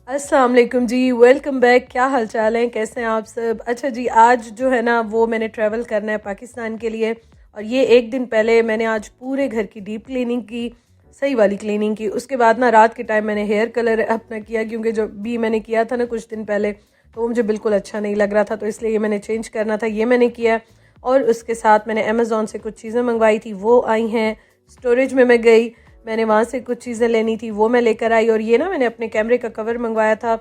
अस्सलाम वालेकुम जी, welcome back. क्या हाल चाल है, कैसे हैं आप सब? अच्छा जी, आज जो है ना वो मैंने ट्रैवल करना है पाकिस्तान के लिए। और ये एक दिन पहले मैंने आज पूरे घर की डीप क्लीनिंग की, सही वाली क्लीनिंग की। उसके बाद ना रात के टाइम मैंने हेयर कलर अपना किया, क्योंकि जो भी मैंने किया था ना कुछ दिन पहले तो वो मुझे बिल्कुल अच्छा नहीं लग रहा था, तो इसलिए ये मैंने चेंज करना था, ये मैंने किया। और उसके साथ मैंने अमेज़ोन से कुछ चीज़ें मंगवाई थी, वो आई हैं। स्टोरेज में मैं गई, मैंने वहाँ से कुछ चीज़ें लेनी थी, वो मैं लेकर आई। और ये ना मैंने अपने कैमरे का कवर मंगवाया था।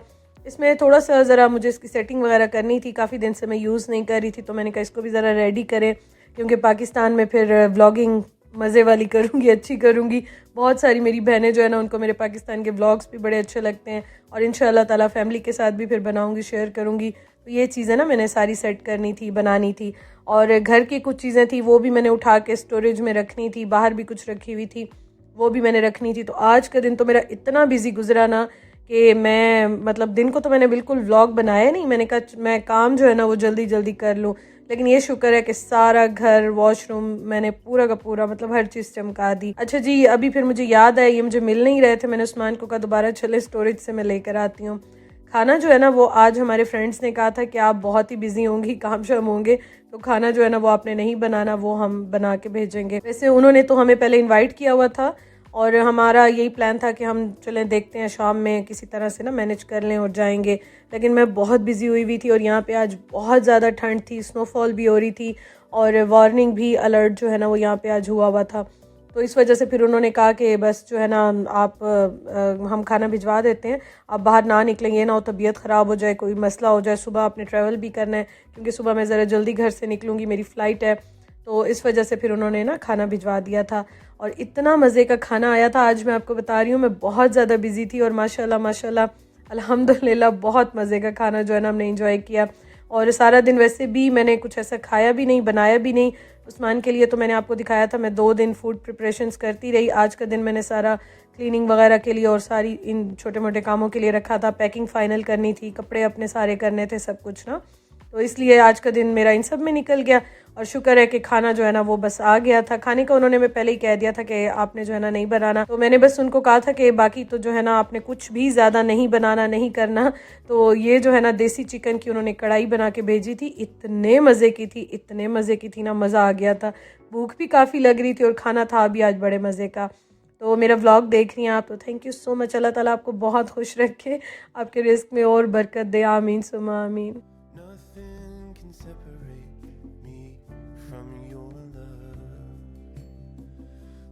इसमें थोड़ा सा ज़रा मुझे इसकी सेटिंग वगैरह करनी थी, काफ़ी दिन से मैं यूज़ नहीं कर रही थी, तो मैंने कहा इसको भी ज़रा रेडी करें, क्योंकि पाकिस्तान में फिर व्लॉगिंग मज़े वाली करूँगी, अच्छी करूँगी। बहुत सारी मेरी बहनें जो है ना उनको मेरे पाकिस्तान के व्लॉग्स भी बड़े अच्छे लगते हैं, और इंशाल्लाह ताला फैमिली के साथ भी फिर बनाऊँगी, शेयर करूँगी। तो ये चीज़ें ना मैंने सारी सेट करनी थी, बनानी थी। और घर की कुछ चीज़ें थी वो भी मैंने उठा के स्टोरेज में रखनी थी, बाहर भी कुछ रखी हुई थी वो भी मैंने रखनी थी। तो आज का दिन तो मेरा इतना बिजी गुजरा ना कि मैं मतलब दिन को तो मैंने बिल्कुल व्लॉग बनाया नहीं। मैंने कहा मैं काम जो है ना वो जल्दी जल्दी कर लूँ, लेकिन ये शुक्र है कि सारा घर, वॉशरूम मैंने पूरा का पूरा मतलब हर चीज़ चमका दी। अच्छा जी, अभी फिर मुझे याद आया, ये मुझे मिल नहीं रहे थे। मैंने उस्मान को कहा दोबारा चले स्टोरेज से मैं लेकर आती हूँ। खाना जो है ना वो आज हमारे फ्रेंड्स ने कहा था कि आप बहुत ही बिजी होंगी, काम शाम होंगे, तो खाना जो है ना वो आपने नहीं बनाना, वो हम बना के भेजेंगे। वैसे उन्होंने तो हमें पहले इनवाइट किया हुआ था, और हमारा यही प्लान था कि हम चलें देखते हैं शाम में किसी तरह से ना मैनेज कर लें और जाएंगे। लेकिन मैं बहुत बिजी हुई थी, और यहाँ पे आज बहुत ज़्यादा ठंड थी, स्नोफॉल भी हो रही थी, और वार्निंग भी, अलर्ट जो है ना वो यहाँ पे आज हुआ हुआ था। तो इस वजह से फिर उन्होंने कहा कि बस जो है ना आप हम खाना भिजवा देते हैं, आप बाहर ना निकलें, ये ना हो तबीयत ख़राब हो जाए, कोई मसला हो जाए। सुबह आपने ट्रैवल भी करना है, क्योंकि सुबह मैं ज़रा जल्दी घर से निकलूँगी, मेरी फ़्लाइट है। तो इस वजह से फिर उन्होंने ना खाना भिजवा दिया था, और इतना मज़े का खाना आया था। आज मैं आपको बता रही हूँ, मैं बहुत ज़्यादा बिजी थी, और माशाल्लाह माशाल्लाह अल्हम्दुलिल्लाह बहुत मज़े का खाना जो है ना हमने एंजॉय किया। और सारा दिन वैसे भी मैंने कुछ ऐसा खाया भी नहीं, बनाया भी नहीं उस्मान के लिए। तो मैंने आपको दिखाया था, मैं 2 दिन फूड प्रिपरेशंस करती रही। आज का दिन मैंने सारा क्लीनिंग वगैरह के लिए और सारी इन छोटे मोटे कामों के लिए रखा था। पैकिंग फ़ाइनल करनी थी, कपड़े अपने सारे करने थे, सब कुछ ना। तो इसलिए आज का दिन मेरा इन सब में निकल गया। और शुक्र है कि खाना जो है ना वो बस आ गया था। खाने का उन्होंने मैं पहले ही कह दिया था कि आपने जो है ना नहीं बनाना, तो मैंने बस उनको कहा था कि बाकी तो जो है ना आपने कुछ भी ज़्यादा नहीं बनाना, नहीं करना। तो ये जो है ना देसी चिकन की उन्होंने कढ़ाई बना के भेजी थी, इतने मज़े की थी, इतने मज़े की थी ना, मज़ा आ गया था। भूख भी काफ़ी लग रही थी, और खाना था भी आज बड़े मज़े का। तो मेरा व्लॉग देख रही हैं आप, तो थैंक यू सो मच। अल्लाह ताला आपको बहुत खुश रखे, आपके रिस्क में और बरकत दे, आमीन सुम्मा आमीन। Nothing can separate me from your love.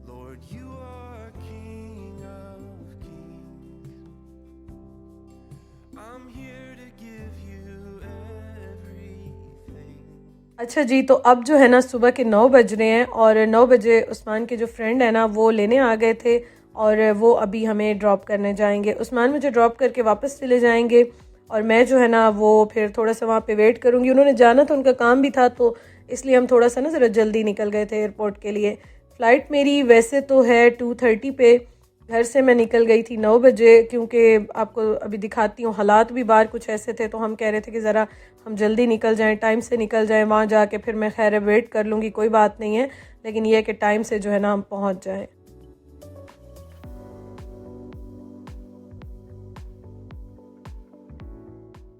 Lord, you are King of Kings. I'm here to give you everything. अच्छा जी, तो अब जो है ना सुबह के 9 बज रहे हैं, और 9 बजे उस्मान के जो फ्रेंड है ना वो लेने आ गए थे, और वो अभी हमें ड्रॉप करने जाएंगे। उस्मान मुझे ड्रॉप करके वापस चले जाएंगे, और मैं जो है ना वो फिर थोड़ा सा वहाँ पे वेट करूँगी। उन्होंने जाना तो उनका काम भी था, तो इसलिए हम थोड़ा सा ना ज़रा जल्दी निकल गए थे एयरपोर्ट के लिए। फ़्लाइट मेरी वैसे तो है 2:30 पे, घर से मैं निकल गई थी 9 बजे, क्योंकि आपको अभी दिखाती हूँ हालात भी बाहर कुछ ऐसे थे, तो हम कह रहे थे कि ज़रा हम जल्दी निकल जाएं, टाइम से निकल जाएं। वहाँ जाके फिर मैं खैर वेट कर लूँगी, कोई बात नहीं है, लेकिन ये है कि टाइम से जो है ना हम पहुँच जाएं।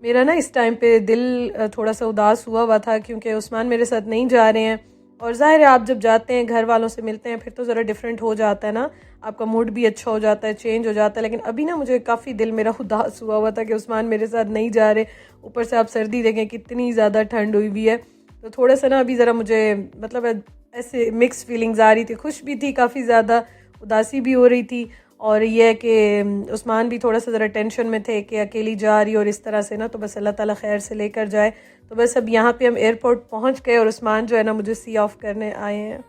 मेरा ना इस टाइम पे दिल थोड़ा सा उदास हुआ हुआ था, क्योंकि उस्मान मेरे साथ नहीं जा रहे हैं। और ज़ाहिर है आप जब जाते हैं घर वालों से मिलते हैं फिर तो ज़रा डिफरेंट हो जाता है ना, आपका मूड भी अच्छा हो जाता है, चेंज हो जाता है। लेकिन अभी ना मुझे काफ़ी दिल मेरा उदास हुआ हुआ था कि उस्मान मेरे साथ नहीं जा रहे। ऊपर से आप सर्दी देखें कितनी ज़्यादा ठंड हुई हुई है, तो थोड़ा सा ना अभी ज़रा मुझे मतलब ऐसे मिक्स फीलिंग्स आ रही थी, खुश भी थी काफ़ी ज़्यादा, उदासी भी हो रही थी। और ये है कि उस्मान भी थोड़ा सा ज़रा टेंशन में थे कि अकेली जा रही और इस तरह से ना, तो बस अल्लाह ताला खैर से लेकर जाए। तो बस अब यहाँ पे हम एयरपोर्ट पहुँच गए, और उस्मान जो है ना मुझे सी ऑफ करने आए हैं।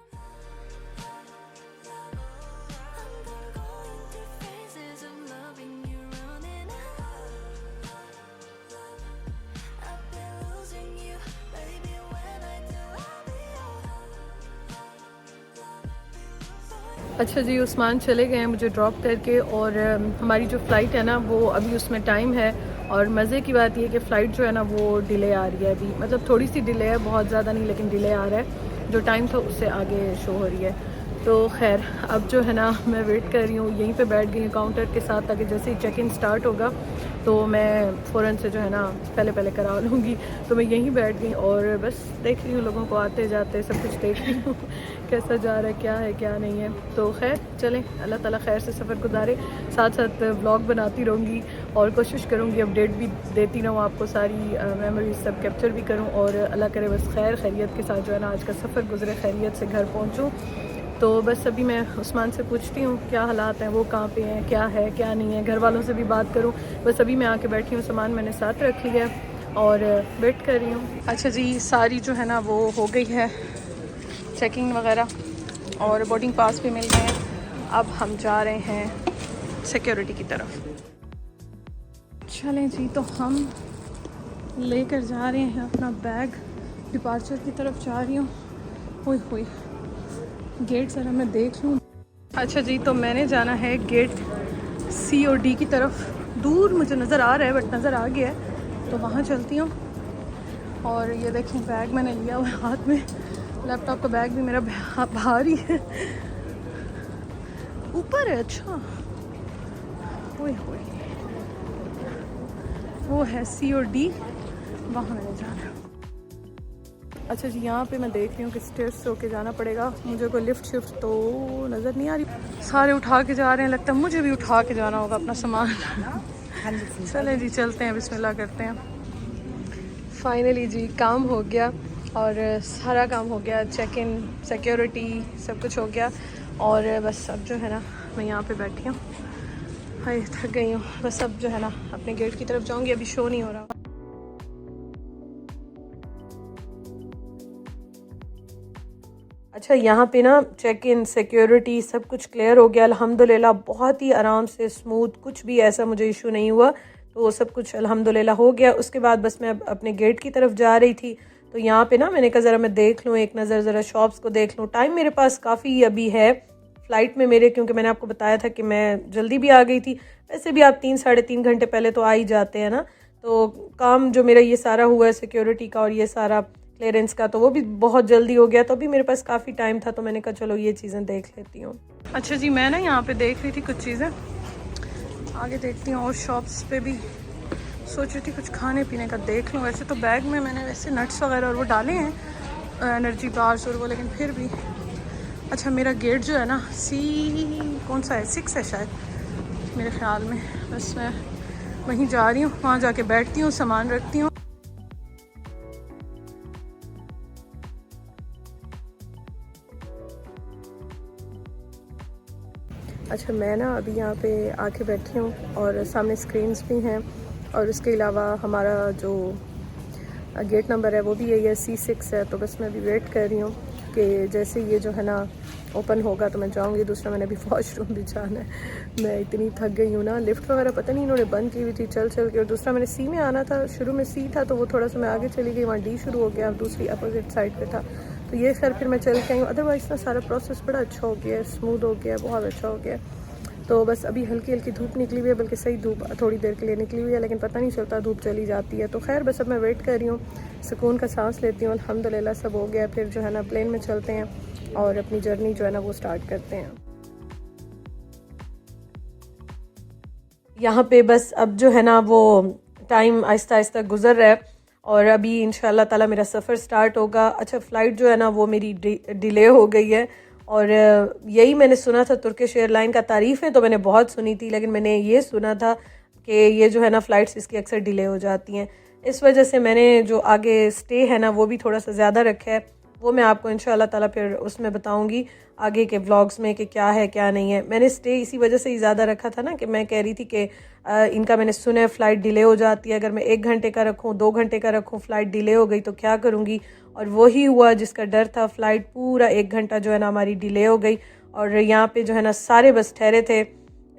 अच्छा जी, उस्मान चले गए हैं मुझे ड्रॉप करके, और हमारी जो फ़्लाइट है ना वो अभी उसमें टाइम है। और मज़े की बात यह कि फ़्लाइट जो है ना वो डिले आ रही है अभी, मतलब थोड़ी सी डिले है, बहुत ज़्यादा नहीं, लेकिन डिले आ रहा है, जो टाइम था उससे आगे शो हो रही है। तो खैर अब जो है ना मैं वेट कर रही हूँ, यहीं पे बैठ गई हूँ काउंटर के साथ, ताकि जैसे ही चेक इन स्टार्ट होगा तो मैं फ़ौरन से जो है ना पहले करा लूँगी। तो मैं यहीं बैठ गई और बस देख रही हूँ लोगों को आते जाते, सब कुछ देख रही हूँ कैसा जा रहा है क्या नहीं है। तो खैर चलें, अल्लाह ताला खैर से सफ़र गुजारे। साथ साथ व्लॉग बनाती रहूँगी और कोशिश करूँगी अपडेट भी देती रहूँ आपको, सारी मेमोरीज सब कैप्चर भी करूँ, और अल्लाह करे बस खैर खैरियत के साथ जो है ना आज का सफ़र गुजरे, खैरियत से घर पहुँचूँ। तो बस अभी मैं उस्मान से पूछती हूँ क्या हालात हैं, वो कहाँ पे हैं, क्या है क्या नहीं है, घर वालों से भी बात करूँ। बस अभी मैं आके बैठी हूँ, सामान मैंने साथ रख लिया और वेट कर रही हूँ। अच्छा जी, सारी जो है ना वो हो गई है चेकिंग वगैरह और बोर्डिंग पास भी मिल गए हैं। अब हम जा रहे हैं सिक्योरिटी की तरफ। चलें जी, तो हम लेकर जा रहे हैं अपना बैग, डिपार्चर की तरफ जा रही हूँ। हुई गेट ज़रा मैं देख लूँ। अच्छा जी, तो मैंने जाना है गेट सी और डी की तरफ। दूर मुझे नज़र आ रहा है बट नज़र आ गया है, तो वहाँ चलती हूँ। और ये देखें बैग मैंने लिया हुआ है हाथ में, लैपटॉप का बैग भी मेरा भारी है, ऊपर है। अच्छा ओए वो है सी और डी, वहाँ मैंने जाना है। अच्छा जी, यहाँ पे मैं देख रही हूँ कि स्टेयर्स से होके जाना पड़ेगा मुझे, कोई लिफ्ट शिफ्ट तो नज़र नहीं आ रही। सारे उठा के जा रहे हैं, लगता है मुझे भी उठा के जाना होगा अपना सामान। चलें जी, चलते हैं, बिस्मिल्लाह करते हैं। फाइनली जी काम हो गया और सारा काम हो गया, चेक इन, सिक्योरिटी, सब कुछ हो गया। और बस अब जो है ना मैं यहाँ पे बैठी हूँ, हाय थक गई हूँ। बस अब जो है ना अपने गेट की तरफ जाऊँगी, अभी शो नहीं हो रहा। अच्छा, यहाँ पे ना चेक इन, सिक्योरिटी सब कुछ क्लियर हो गया अल्हम्दुलिल्लाह, बहुत ही आराम से स्मूथ, कुछ भी ऐसा मुझे इशू नहीं हुआ। तो वो सब कुछ अल्हम्दुलिल्लाह हो गया। उसके बाद बस मैं अपने गेट की तरफ जा रही थी, तो यहाँ पे ना मैंने कहा ज़रा मैं देख लूँ, एक नज़र ज़रा शॉप्स को देख लूँ। टाइम मेरे पास काफ़ी अभी है फ़्लाइट में मेरे, क्योंकि मैंने आपको बताया था कि मैं जल्दी भी आ गई थी। वैसे भी आप 3-3.5 घंटे पहले तो आ ही जाते हैं ना। तो काम जो मेरा ये सारा हुआ है सिक्योरिटी का और ये सारा क्लियरेंस का, तो वो भी बहुत जल्दी हो गया। तो अभी मेरे पास काफ़ी टाइम था, तो मैंने कहा चलो ये चीज़ें देख लेती हूँ। अच्छा जी, मैं ना यहाँ पे देख रही थी कुछ चीज़ें, आगे देखती हूँ। और शॉप्स पे भी सोच रही थी कुछ खाने पीने का देख लूँ। वैसे तो बैग में मैंने वैसे नट्स वगैरह और वो डाले हैं, एनर्जी बार्स और वो, लेकिन फिर भी। अच्छा, मेरा गेट जो है ना सी कौन सा है, 6 है शायद मेरे ख्याल में। बस मैं वहीं जा रही हूँ, वहाँ जाके बैठती हूँ, सामान रखती हूँ। अच्छा, मैं ना अभी यहाँ पे आके बैठी हूँ और सामने स्क्रीन्स भी हैं, और उसके अलावा हमारा जो गेट नंबर है वो भी यही है, C6 है। तो बस मैं अभी वेट कर रही हूँ कि जैसे ये जो है ना ओपन होगा तो मैं जाऊँगी। दूसरा मैंने अभी वॉशरूम भी जाना है, मैं इतनी थक गई हूँ ना। लिफ्ट वगैरह पता नहीं इन्होंने बंद की हुई थी चल के। और दूसरा मैंने C में आना था, शुरू में C था तो वो थोड़ा सा मैं आगे चली गई, वहाँ D शुरू हो गया, दूसरी अपोजिट साइड पर था। तो ये खैर फिर मैं चल के आई हूँ। अदरवाइज़ ना सारा प्रोसेस बड़ा अच्छा हो गया है, स्मूथ हो गया है, बहुत अच्छा हो गया है। तो बस अभी हल्की हल्की धूप निकली हुई है, बल्कि सही धूप थोड़ी देर के लिए निकली हुई है, लेकिन पता नहीं चलता धूप चली जाती है। तो खैर बस अब मैं वेट कर रही हूँ, सुकून का सांस लेती हूँ। अल्हम्दुलिल्लाह सब हो गया। फिर जो है ना प्लेन में चलते हैं और अपनी जर्नी जो है ना वो स्टार्ट करते हैं। यहाँ पे बस अब जो है ना वो टाइम आहिस्ता आहिस्ता गुजर रहा है और अभी इंशाल्लाह ताला मेरा सफ़र स्टार्ट होगा। अच्छा, फ़्लाइट जो है ना वो मेरी डिले हो गई है, और यही मैंने सुना था, तुर्किश एयरलाइन का तारीफ़ है तो मैंने बहुत सुनी थी, लेकिन मैंने ये सुना था कि ये जो है ना फ़्लाइट्स इसकी अक्सर डिले हो जाती हैं। इस वजह से मैंने जो आगे स्टे है ना वो भी थोड़ा सा ज़्यादा रखा है। वो मैं आपको इंशाल्लाह ताला फिर उसमें बताऊंगी आगे के व्लॉग्स में कि क्या है क्या नहीं है। मैंने स्टे इसी वजह से ही ज़्यादा रखा था ना कि मैं कह रही थी कि इनका मैंने सुना है फ़्लाइट डिले हो जाती है, अगर मैं 1 घंटे का रखूँ, 2 घंटे का रखूँ, फ़्लाइट डिले हो गई तो क्या करूँगी। और वही हुआ जिसका डर था, फ़्लाइट पूरा 1 घंटा जो है ना हमारी डिले हो गई। और यहाँ पे जो है ना सारे बस ठहरे थे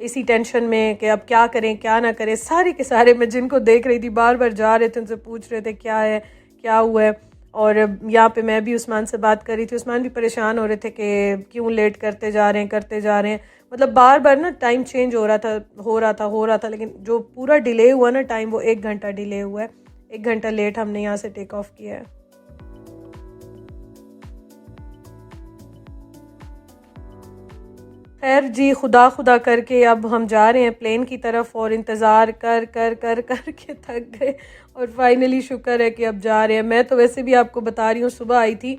इसी टेंशन में कि अब क्या करें क्या ना करें। सारे के सारे मैं जिनको देख रही थी बार बार जा रहे थे, उनसे पूछ रहे थे क्या है क्या हुआ है। और यहाँ पे मैं भी उस्मान से बात कर रही थी, उस्मान भी परेशान हो रहे थे कि क्यों लेट करते जा रहे हैं। मतलब बार बार ना टाइम चेंज हो रहा था, लेकिन जो पूरा डिले हुआ ना टाइम, वो 1 घंटा डिले हुआ है। 1 घंटा लेट हमने यहाँ से टेक ऑफ किया है। खैर जी, खुदा खुदा करके अब हम जा रहे हैं प्लेन की तरफ और इंतज़ार कर कर कर कर के थक गए और फाइनली शुक्र है कि अब जा रहे हैं। मैं तो वैसे भी आपको बता रही हूँ, सुबह आई थी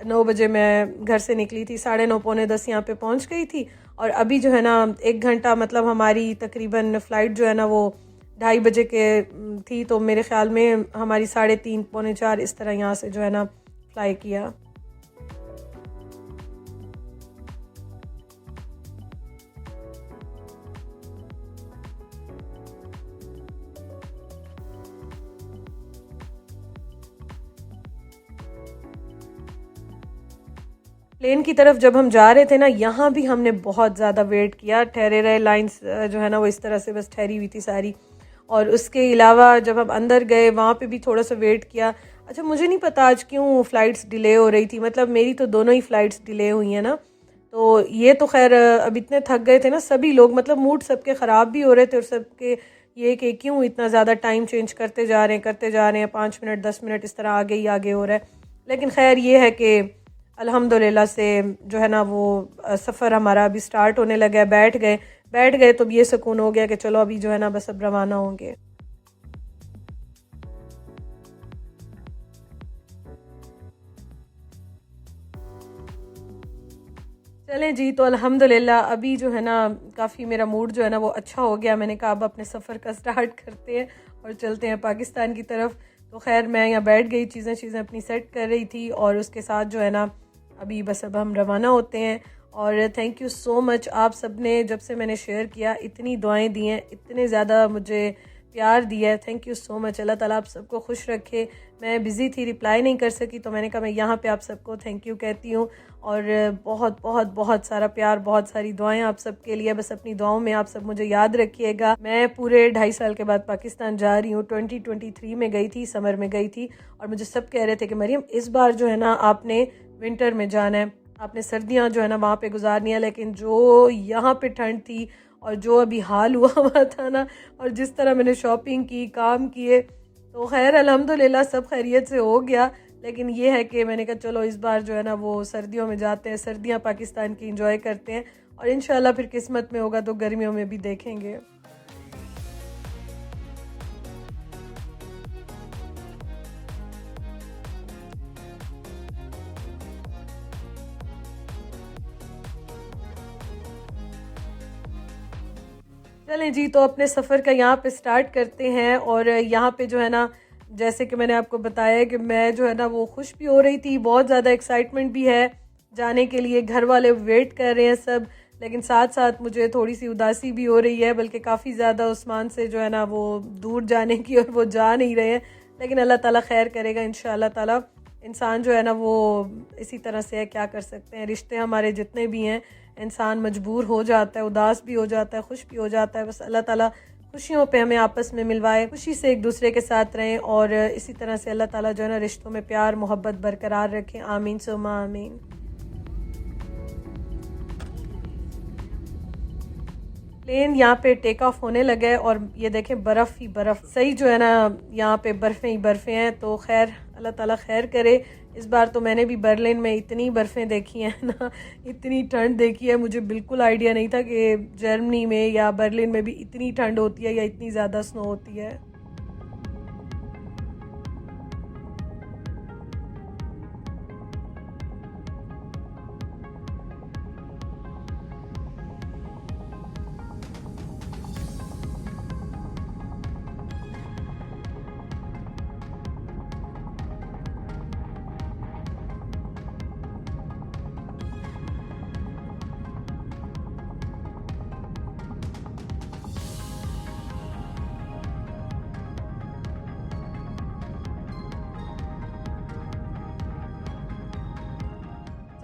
9 बजे, मैं घर से निकली थी 9:30 पौने 10 यहाँ पे पहुँच गई थी और अभी जो है ना 1 घंटा, मतलब हमारी तकरीबन फ़्लाइट जो है ना वो 2:30 बजे के थी, तो मेरे ख़्याल में हमारी 3:30 पौने 4 इस तरह यहाँ से जो है ना फ्लाई किया। प्लेन की तरफ जब हम जा रहे थे ना, यहाँ भी हमने बहुत ज़्यादा वेट किया, ठहरे रहे, लाइंस जो है ना वो इस तरह से बस ठहरी हुई थी सारी। और उसके अलावा जब हम अंदर गए वहाँ पे भी थोड़ा सा वेट किया। अच्छा, मुझे नहीं पता आज क्यों फ़्लाइट्स डिले हो रही थी, मतलब मेरी तो दोनों ही फ़्लाइट्स डिले हुई हैं ना। तो ये तो खैर अब इतने थक गए थे ना सभी लोग, मतलब मूड सबके ख़राब भी हो रहे थे और सबके ये कि क्यों इतना ज़्यादा टाइम चेंज करते जा रहे हैं, 5 मिनट 10 मिनट इस तरह आगे हो रहा है। लेकिन खैर ये है कि अल्हम्दुलिल्लाह से जो है ना वो सफ़र हमारा अभी स्टार्ट होने लगा है। बैठ गए तो ये सुकून हो गया कि चलो अभी जो है ना बस अब रवाना होंगे। चलें जी, तो अल्हम्दुलिल्लाह अभी जो है ना काफ़ी मेरा मूड जो है ना वो अच्छा हो गया। मैंने कहा अब अपने सफ़र का स्टार्ट करते हैं और चलते हैं पाकिस्तान की तरफ। तो खैर मैं यहाँ बैठ गई, चीज़ें अपनी सेट कर रही थी और उसके साथ जो है ना अभी बस अब हम रवाना होते हैं। और थैंक यू सो मच, आप सब ने जब से मैंने शेयर किया इतनी दुआएं दी हैं, इतने ज़्यादा मुझे प्यार दिया है, थैंक यू सो मच। अल्लाह ताला आप सबको खुश रखे। मैं बिज़ी थी, रिप्लाई नहीं कर सकी, तो मैंने कहा मैं यहाँ पे आप सबको थैंक यू कहती हूँ। और बहुत बहुत बहुत सारा प्यार, बहुत सारी दुआएं आप सबके लिए। बस अपनी दुआओं में आप सब मुझे याद रखिएगा। मैं पूरे 2.5 साल के बाद पाकिस्तान जा रही हूँ। 2023 में गई थी, समर में गई थी और मुझे सब कह रहे थे कि मरियम इस बार जो है ना आपने विंटर में जाना है, आपने सर्दियाँ जो है ना वहाँ पे गुजारनी है। लेकिन जो यहाँ पे ठंड थी और जो अभी हाल हुआ हुआ था ना, और जिस तरह मैंने शॉपिंग की, काम किए, तो खैर अल्हम्दुलिल्लाह सब खैरियत से हो गया। लेकिन ये है कि मैंने कहा चलो इस बार जो है ना वो सर्दियों में जाते हैं, सर्दियाँ पाकिस्तान की एंजॉय करते हैं और इंशाल्लाह फिर किस्मत में होगा तो गर्मियों में भी देखेंगे। चलें जी, तो अपने सफ़र का यहाँ पे स्टार्ट करते हैं। और यहाँ पे जो है ना, जैसे कि मैंने आपको बताया कि मैं जो है ना वो खुश भी हो रही थी, बहुत ज़्यादा एक्साइटमेंट भी है जाने के लिए, घर वाले वेट कर रहे हैं सब। लेकिन साथ साथ मुझे थोड़ी सी उदासी भी हो रही है, बल्कि काफ़ी ज़्यादा उस्मान से जो है ना वो दूर जाने की, और वो जा नहीं रहे हैं। लेकिन अल्लाह ताला खैर करेगा इंशाअल्लाह ताला। इंसान जो है ना वो इसी तरह से है, क्या कर सकते हैं। रिश्ते हमारे जितने भी हैं, इंसान मजबूर हो जाता है, उदास भी हो जाता है, खुश भी हो जाता है। बस अल्लाह ताला खुशियों पे हमें आपस में मिलवाए, खुशी से एक दूसरे के साथ रहें और इसी तरह से अल्लाह ताला जो है ना रिश्तों में प्यार मोहब्बत बरकरार रखें। आमीन सुम्मा आमीन। प्लेन यहाँ पे टेक ऑफ होने लगा है और ये देखें बर्फ़ ही बर्फ़, सही जो है ना यहाँ पे बर्फ़ें ही बर्फ़ें हैं। तो खैर अल्लाह ताला खैर करे। इस बार तो मैंने भी बर्लिन में इतनी बर्फ़ें देखी हैं ना, इतनी ठंड देखी है, मुझे बिल्कुल आइडिया नहीं था कि जर्मनी में या बर्लिन में भी इतनी ठंड होती है या इतनी ज़्यादा स्नो होती है।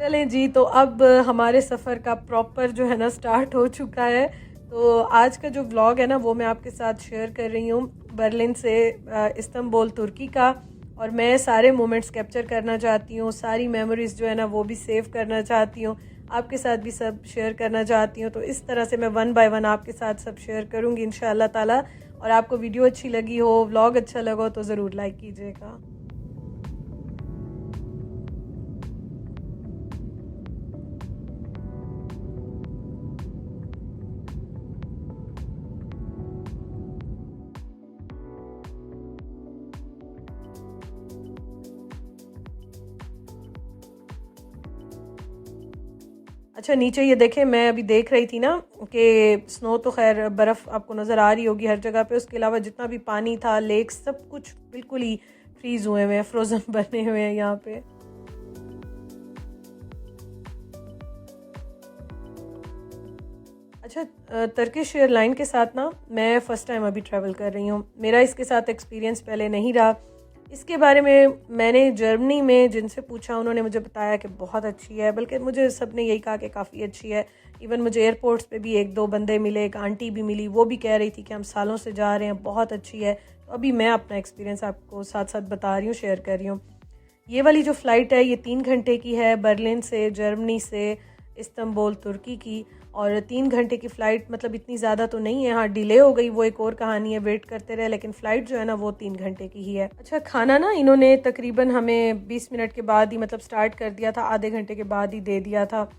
चलें जी, तो अब हमारे सफ़र का प्रॉपर जो है ना स्टार्ट हो चुका है। तो आज का जो व्लॉग है ना वो मैं आपके साथ शेयर कर रही हूँ बर्लिन से इस्तांबुल तुर्की का। और मैं सारे मोमेंट्स कैप्चर करना चाहती हूँ, सारी मेमोरीज़ जो है ना वो भी सेव करना चाहती हूँ, आपके साथ भी सब शेयर करना चाहती हूँ। तो इस तरह से मैं 1 बाय 1 आपके साथ सब शेयर करूँगी इंशाअल्लाह ताला। और आपको वीडियो अच्छी लगी हो, व्लॉग अच्छा लगा हो तो ज़रूर लाइक कीजिएगा। अच्छा नीचे ये देखें, मैं अभी देख रही थी ना कि स्नो तो खैर बर्फ़ आपको नज़र आ रही होगी हर जगह पे, उसके अलावा जितना भी पानी था, लेक्स, सब कुछ बिल्कुल ही फ्रीज़ हुए हुए हैं, फ्रोज़न बने हुए हैं यहाँ पे। अच्छा टर्किश एयरलाइन के साथ ना मैं फ़र्स्ट टाइम अभी ट्रैवल कर रही हूँ। मेरा इसके साथ एक्सपीरियंस पहले नहीं रहा। इसके बारे में मैंने जर्मनी में जिनसे पूछा, उन्होंने मुझे बताया कि बहुत अच्छी है, बल्कि मुझे सब ने यही कहा कि काफ़ी अच्छी है। इवन मुझे एयरपोर्ट्स पे भी एक दो बंदे मिले, एक आंटी भी मिली, वो भी कह रही थी कि हम सालों से जा रहे हैं, बहुत अच्छी है। तो अभी मैं अपना एक्सपीरियंस आपको साथ साथ बता रही हूँ, शेयर कर रही हूँ। ये वाली जो फ़्लाइट है ये 3 घंटे की है, बर्लिन से, जर्मनी से इस्तांबुल तुर्की की। और 3 घंटे की फ़्लाइट मतलब इतनी ज़्यादा तो नहीं है। हाँ डिले हो गई वो एक और कहानी है, वेट करते रहे, लेकिन फ़्लाइट जो है ना वो 3 घंटे की ही है। अच्छा खाना ना इन्होंने तकरीबन हमें 20 मिनट के बाद ही मतलब स्टार्ट कर दिया था, आधे घंटे के बाद ही दे दिया था।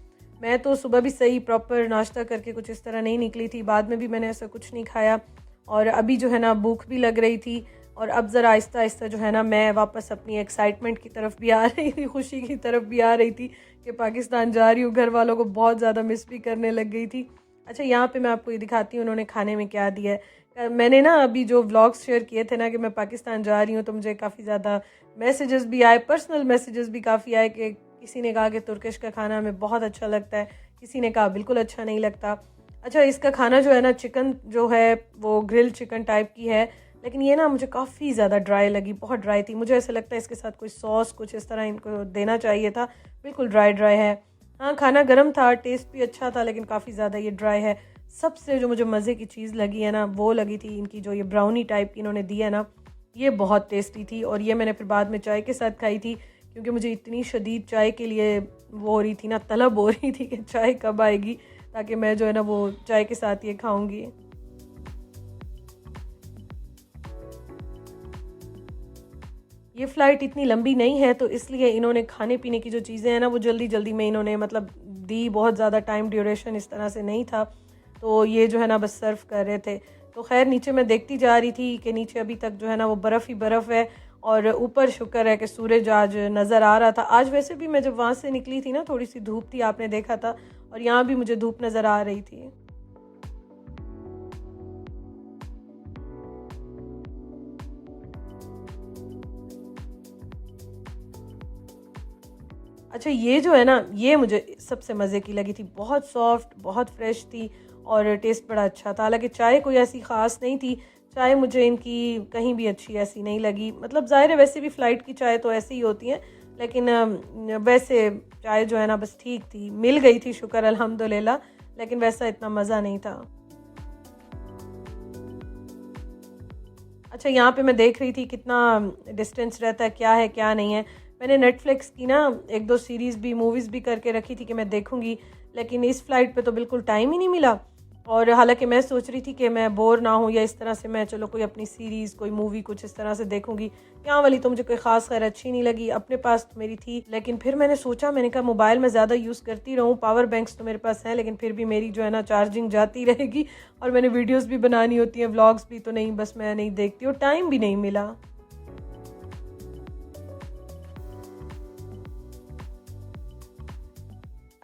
मैं तो सुबह भी सही प्रॉपर नाश्ता करके कुछ इस तरह नहीं निकली थी, बाद में भी मैंने ऐसा कुछ नहीं खाया और अभी जो है ना भूख भी लग रही थी। और अब ज़रा आहिस्ता आहिस्ता जो है ना मैं वापस अपनी एक्साइटमेंट की तरफ भी आ रही थी, खुशी की तरफ भी आ रही थी कि पाकिस्तान जा रही हूँ। घर वालों को बहुत ज़्यादा मिस भी करने लग गई थी। अच्छा यहाँ पे मैं आपको ये दिखाती हूँ उन्होंने खाने में क्या दिया है। मैंने ना अभी जो व्लॉग्स शेयर किए थे ना कि मैं पाकिस्तान जा रही हूँ, तो मुझे काफ़ी ज़्यादा मैसेजेस भी आए, पर्सनल मैसेजेस भी काफ़ी आए कि किसी ने कहा कि तुर्किश का खाना हमें बहुत अच्छा लगता है, किसी ने कहा बिल्कुल अच्छा नहीं लगता। अच्छा इसका खाना जो है ना, चिकन जो है वो ग्रिल चिकन टाइप की है, लेकिन ये ना मुझे काफ़ी ज़्यादा ड्राई लगी, बहुत ड्राई थी। मुझे ऐसा लगता है इसके साथ कोई सॉस कुछ इस तरह इनको देना चाहिए था, बिल्कुल ड्राई ड्राई है। हाँ खाना गर्म था, टेस्ट भी अच्छा था, लेकिन काफ़ी ज़्यादा ये ड्राई है। सबसे जो मुझे मज़े की चीज़ लगी है ना, वो लगी थी इनकी जो ये ब्राउनी टाइप की इन्होंने दी है ना, ये बहुत टेस्टी थी। और ये मैंने फिर बाद में चाय के साथ खाई थी, क्योंकि मुझे इतनी शदीद चाय के लिए वो हो रही थी ना, तलब हो रही थी कि चाय कब आएगी, ताकि मैं जो है ना वो चाय के साथ ये खाऊंगी। ये फ़्लाइट इतनी लंबी नहीं है, तो इसलिए इन्होंने खाने पीने की जो चीज़ें हैं ना वो जल्दी जल्दी में इन्होंने मतलब दी, बहुत ज़्यादा टाइम ड्यूरेशन इस तरह से नहीं था। तो ये जो है ना बस सर्व कर रहे थे। तो खैर नीचे मैं देखती जा रही थी कि नीचे अभी तक जो है ना वो बर्फ़ ही बर्फ़ है, और ऊपर शुक्र है कि सूरज आज नज़र आ रहा था। आज वैसे भी मैं जब वहाँ से निकली थी ना थोड़ी सी धूप थी, आपने देखा था, और यहाँ भी मुझे धूप नज़र आ रही थी। अच्छा ये जो है ना, ये मुझे सबसे मज़े की लगी थी, बहुत सॉफ्ट, बहुत फ्रेश थी और टेस्ट बड़ा अच्छा था। हालांकि चाय कोई ऐसी ख़ास नहीं थी, चाय मुझे इनकी कहीं भी अच्छी ऐसी नहीं लगी। मतलब ज़ाहिर है वैसे भी फ़्लाइट की चाय तो ऐसी ही होती है, लेकिन वैसे चाय जो है ना बस ठीक थी, मिल गई थी शुक्र अल्हम्दुलिल्लाह, लेकिन वैसा इतना मज़ा नहीं था। अच्छा यहाँ पे मैं देख रही थी कितना डिस्टेंस रहता है, क्या है क्या नहीं है। मैंने नेटफ्लिक्स की ना एक दो सीरीज़ भी, मूवीज़ भी करके रखी थी कि मैं देखूंगी, लेकिन इस फ़्लाइट पे तो बिल्कुल टाइम ही नहीं मिला। और हालांकि मैं सोच रही थी कि मैं बोर ना हूँ, या इस तरह से मैं चलो कोई अपनी सीरीज़ कोई मूवी कुछ इस तरह से देखूंगी। यहाँ वाली तो मुझे कोई ख़ास खैर अच्छी नहीं लगी, अपने पास तो मेरी थी, लेकिन फिर मैंने सोचा, मैंने कहा मोबाइल में ज़्यादा यूज़ करती रहूँ, पावर बैंक्स तो मेरे पास हैं, लेकिन फिर भी मेरी जो है ना चार्जिंग जाती रहेगी, और मैंने वीडियोज़ भी बनानी होती हैं, व्लॉग्स भी, तो नहीं बस मैं नहीं देखती और टाइम भी नहीं मिला।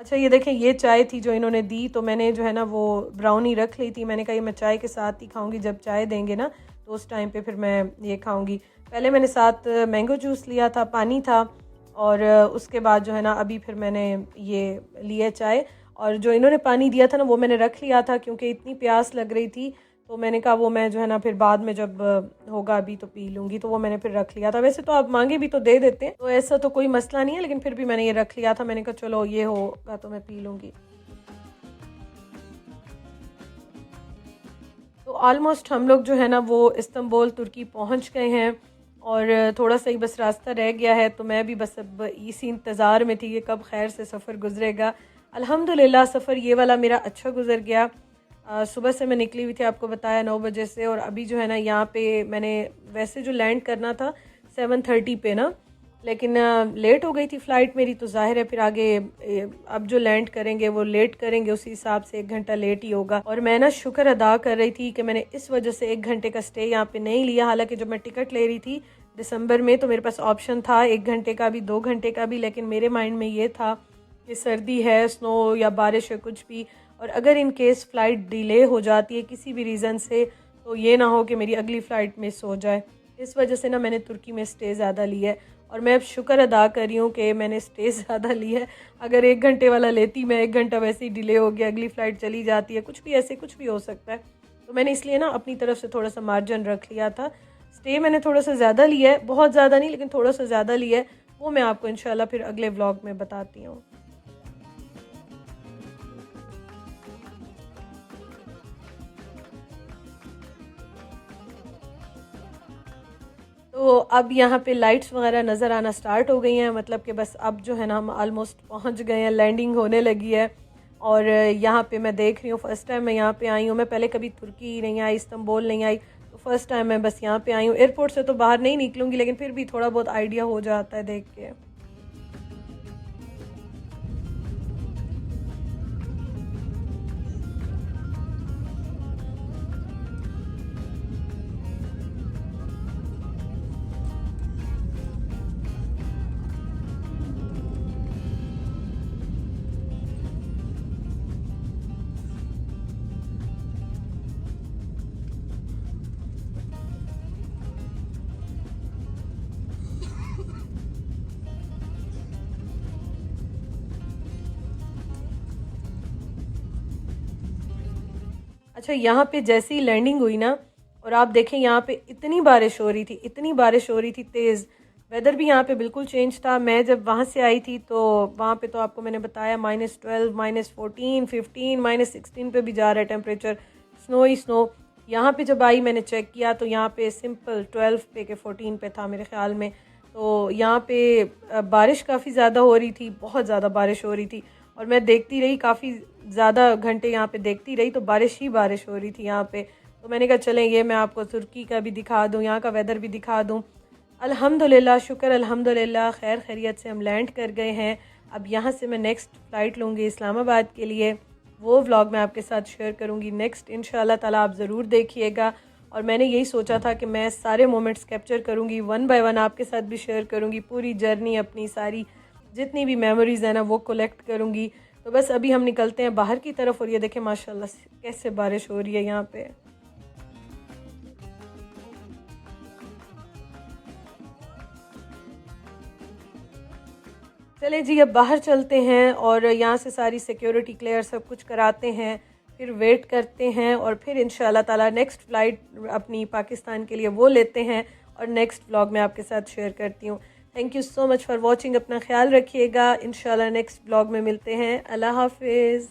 अच्छा ये देखें, ये चाय थी जो इन्होंने दी, तो मैंने जो है ना वो ब्राउनी रख ली थी। मैंने कहा ये मैं चाय के साथ ही खाऊंगी, जब चाय देंगे ना तो उस टाइम पे फिर मैं ये खाऊंगी। पहले मैंने साथ मैंगो जूस लिया था, पानी था, और उसके बाद जो है ना अभी फिर मैंने ये लिया चाय। और जो इन्होंने पानी दिया था ना वो मैंने रख लिया था, क्योंकि इतनी प्यास लग रही थी, तो मैंने कहा वो मैं जो है ना फिर बाद में जब होगा अभी तो पी लूँगी, तो वो मैंने फिर रख लिया था। वैसे तो आप मांगे भी तो दे देते हैं, तो ऐसा तो कोई मसला नहीं है, लेकिन फिर भी मैंने ये रख लिया था। मैंने कहा चलो ये होगा तो मैं पी लूँगी। तो ऑलमोस्ट हम लोग जो है ना वो इस्तांबुल तुर्की पहुँच गए हैं, और थोड़ा सा ही बस रास्ता रह गया है। तो मैं भी बस अब इसी इंतज़ार में थी कि कब खैर से सफ़र गुजरेगा। अल्हम्दुलिल्लाह सफ़र ये वाला मेरा अच्छा गुजर गया। सुबह से मैं निकली हुई थी, आपको बताया 9 बजे से, और अभी जो है ना यहाँ पे मैंने वैसे जो लैंड करना था 7:30 पे ना, लेकिन लेट हो गई थी फ़्लाइट मेरी, तो ज़ाहिर है फिर आगे अब जो लैंड करेंगे वो लेट करेंगे, उसी हिसाब से 1 घंटा लेट ही होगा। और मैं ना शुक्र अदा कर रही थी कि मैंने इस वजह से 1 घंटे का स्टे यहाँ पे नहीं लिया। हालांकि जब मैं टिकट ले रही थी दिसंबर में, तो मेरे पास ऑप्शन था 1 घंटे का भी, 2 घंटे का भी, लेकिन मेरे माइंड में ये था कि सर्दी है, स्नो या बारिश है, कुछ भी, और अगर इन केस फ़्लाइट डिले हो जाती है किसी भी रीज़न से, तो ये ना हो कि मेरी अगली फ़्लाइट मिस हो जाए। इस वजह से ना मैंने तुर्की में स्टे ज़्यादा ली है और मैं अब शुक्र अदा कर रही हूँ कि मैंने स्टे ज़्यादा ली है। अगर 1 घंटे वाला लेती मैं, 1 घंटा वैसे ही डिले हो गया, अगली फ़्लाइट चली जाती है, कुछ भी ऐसे कुछ भी हो सकता है। तो मैंने इसलिए ना अपनी तरफ से थोड़ा सा मार्जिन रख लिया था। स्टे मैंने थोड़ा सा ज़्यादा लिया है, बहुत ज़्यादा नहीं लेकिन थोड़ा सा ज़्यादा लिया है, वो मैं आपको इंशाल्लाह फिर अगले व्लॉग में बताती हूँ। तो अब यहाँ पे लाइट्स वगैरह नज़र आना स्टार्ट हो गई हैं, मतलब कि बस अब जो है ना हम ऑलमोस्ट पहुँच गए हैं, लैंडिंग होने लगी है। और यहाँ पे मैं देख रही हूँ, फ़र्स्ट टाइम मैं यहाँ पे आई हूँ। मैं पहले कभी तुर्की नहीं आई, इस्तांबुल नहीं आई, तो फ़र्स्ट टाइम मैं बस यहाँ पे आई हूँ। एयरपोर्ट से तो बाहर नहीं निकलूँगी लेकिन फिर भी थोड़ा बहुत आइडिया हो जाता है देख के। अच्छा, यहाँ पे जैसे ही लैंडिंग हुई ना, और आप देखें यहाँ पे इतनी बारिश हो रही थी, इतनी बारिश हो रही थी तेज़। वेदर भी यहाँ पे बिल्कुल चेंज था। मैं जब वहाँ से आई थी तो वहाँ पे तो आपको मैंने बताया -12, -14, 15, -16 पे भी जा रहा है टेम्परेचर, स्नो ही स्नो। यहाँ पे जब आई मैंने चेक किया तो यहाँ पे सिंपल 12 पे के 14 पे था मेरे ख्याल में। तो यहाँ पे बारिश काफ़ी ज़्यादा हो रही थी, बहुत ज़्यादा बारिश हो रही थी। और मैं देखती रही काफ़ी ज़्यादा घंटे, यहाँ पे देखती रही तो बारिश ही बारिश हो रही थी यहाँ पे। तो मैंने कहा चलें ये मैं आपको तुर्की का भी दिखा दूँ, यहाँ का वेदर भी दिखा दूँ। अल्हम्दुलिल्लाह, शुक्र अल्हम्दुलिल्लाह, खैर खैरियत से हम लैंड कर गए हैं। अब यहाँ से मैं नेक्स्ट फ़्लाइट लूँगी इस्लामाबाद के लिए। वो व्लॉग मैं आपके साथ शेयर करूँगी नेक्स्ट इंशाल्लाह ताला, आप ज़रूर देखिएगा। और मैंने यही सोचा था कि मैं सारे मोमेंट्स कैप्चर करूँगी, वन बाय वन आपके साथ भी शेयर करूँगी, पूरी जर्नी अपनी सारी जितनी भी मेमोरीज़ हैं ना वो कलेक्ट करूँगी। तो बस अभी हम निकलते हैं बाहर की तरफ और ये देखें माशाल्लाह से कैसे बारिश हो रही है यहाँ पे। चले जी, अब बाहर चलते हैं और यहाँ से सारी सिक्योरिटी क्लियर सब कुछ कराते हैं, फिर वेट करते हैं और फिर इंशाल्लाह ताला नेक्स्ट फ़्लाइट अपनी पाकिस्तान के लिए वो लेते हैं और नेक्स्ट व्लॉग में आपके साथ शेयर करती हूँ। Thank you so much for watching. अपना ख्याल रखिएगा। इंशाल्लाह नेक्स्ट व्लॉग में मिलते हैं। अल्लाह हाफिज़।